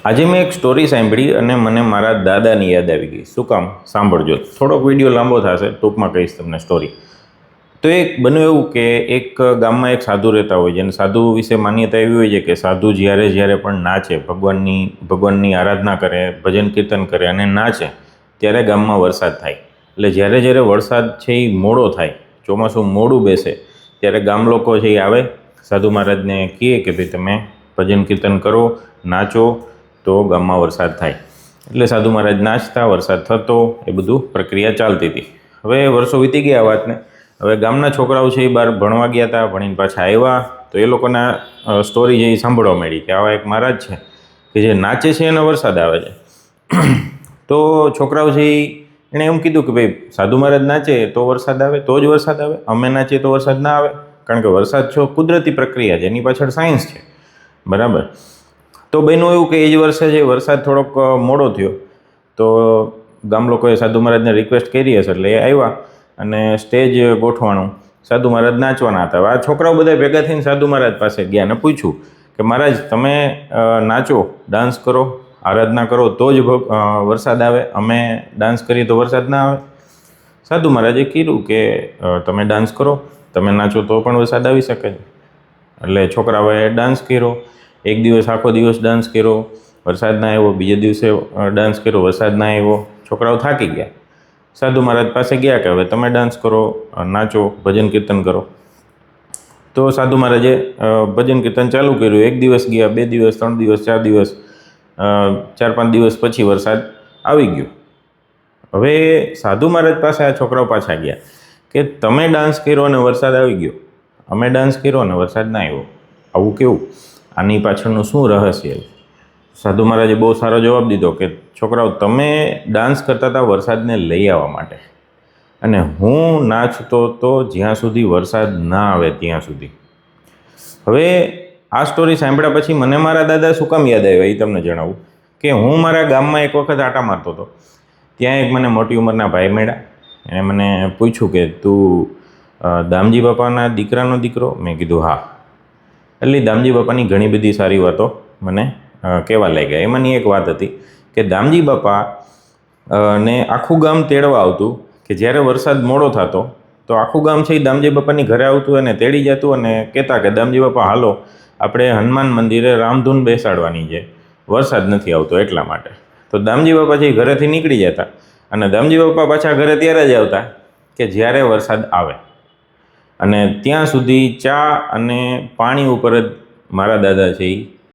આજે મેં એક સ્ટોરી સાંભળી અને મને મારા દાદાની યાદ આવી ગઈ. શું કામ? સાંભળજો. થોડોક વિડીયો લાંબો થશે, ટૂંકમાં કહીશ તમને સ્ટોરી. તો એક બન્યું એવું કે એક ગામમાં એક સાધુ રહેતા હોય છે અને સાધુ વિશે માન્યતા એવી હોય છે કે સાધુ જ્યારે પણ નાચે, ભગવાનની આરાધના કરે, ભજન કીર્તન કરે અને નાચે, ત્યારે ગામમાં વરસાદ થાય. એટલે જ્યારે વરસાદ છે એ મોડો થાય, ચોમાસું મોડું બેસે, ત્યારે ગામ લોકો છે એ આવે, સાધુ મહારાજને કહે કે ભાઈ તમે ભજન કીર્તન કરો, નાચો, તો ગામમાં વરસાદ થાય. એટલે સાધુ મહારાજ નાચતા, વરસાદ થતો, એ બધું પ્રક્રિયા ચાલતી હતી. હવે વર્ષો વીતી ગયા વાતને. હવે ગામના છોકરાઓ છે એ બહાર ભણવા ગયા હતા, ભણીને પાછા આવ્યા તો એ લોકોના સ્ટોરી જે સાંભળવા મળી કે આવા એક મહારાજ છે કે જે નાચે છે અને વરસાદ આવે છે. તો છોકરાઓ છે એણે એમ કીધું કે ભાઈ સાધુ મહારાજ નાચે તો વરસાદ આવે, તો જ વરસાદ આવે, અમે નાચીએ તો વરસાદ ના આવે. કારણ કે વરસાદ છો કુદરતી પ્રક્રિયા છે, એની પાછળ સાયન્સ છે, બરાબર. તો બન્યું એવું કે એ જ વર્ષે જે વરસાદ થોડોક મોડો થયો તો ગામ લોકોએ સાધુ મહારાજને રિક્વેસ્ટ કરી હશે એટલે એ આવ્યા અને સ્ટેજ ગોઠવાણું. સાધુ મહારાજ નાચવાના હતા. આ છોકરાઓ બધા ભેગા થઈને સાધુ મહારાજ પાસે ગયા અને પૂછ્યું કે મહારાજ તમે નાચો, ડાન્સ કરો, આરાધના કરો તો જ વરસાદ આવે, અમે ડાન્સ કરીએ તો વરસાદ ના આવે. સાધુ મહારાજે કીધું કે તમે ડાન્સ કરો, તમે નાચો તો પણ વરસાદ આવી શકે છે. એટલે છોકરાઓએ ડાન્સ કર્યો. એક દિવસ આખો દિવસ ડાન્સ કર્યો, વરસાદ ના આવ્યો. બીજે દિવસે ડાન્સ કર્યો, વરસાદ ના આવ્યો. છોકરાઓ થાકી ગયા. સાધુ મહારાજ પાસે ગયા કે હવે તમે ડાન્સ કરો, નાચો, ભજન કીર્તન કરો. તો સાધુ મહારાજે ભજન કીર્તન ચાલુ કર્યું. એક દિવસ ગયા, 2 દિવસ, 3 દિવસ, 4 દિવસ, 4-5 દિવસ પછી વરસાદ આવી ગયો. હવે સાધુ મહારાજ પાસે આ છોકરાઓ પાછા ગયા કે તમે ડાન્સ કર્યો અને વરસાદ આવી ગયો, અમે ડાન્સ કર્યો અને વરસાદ ના આવ્યો, આવું કેવું? આની પાછળનું શું રહસ્ય? સાધુ મહારાજે બહુ સારો જવાબ દીધો કે છોકરાઓ તમે ડાન્સ કરતા હતા વરસાદને લઈ આવવા માટે, અને હું નાચતો તો જ્યાં સુધી વરસાદ ના આવે ત્યાં સુધી. હવે આ સ્ટોરી સાંભળ્યા પછી મને મારા દાદા શું કામ યાદ આવ્યા એ તમને જણાવું કે હું મારા ગામમાં એક વખત આટા મારતો હતો. ત્યાં એક મને મોટી ઉંમરના ભાઈ મળ્યા. એણે મને પૂછ્યું કે તું દામજી બાપાના દીકરાનો દીકરો? મેં કીધું હા. એટલે દામજી બાપાની ઘણી બધી સારી વાતો મને કહેવા લાગ્યા. એમાંની એક વાત હતી કે દામજી બાપા ને આખું ગામ તેડવા આવતું કે જ્યારે વરસાદ મોડો થતો તો આખું ગામ છે એ દામજી બાપાની ઘરે આવતું અને તેડી જતું અને કહેતા કે દામજી બાપા હાલો આપણે હનુમાન મંદિરે રામધૂન બેસાડવાની છે, વરસાદ નથી આવતો એટલા માટે. તો દામજી બાપા છે ઘરેથી નીકળી જતા અને દામજી બાપા પાછા ઘરે ત્યારે જ આવતા કે જ્યારે વરસાદ આવે. અને ત્યાં સુધી ચા અને પાણી ઉપર જ મારા દાદા છે એ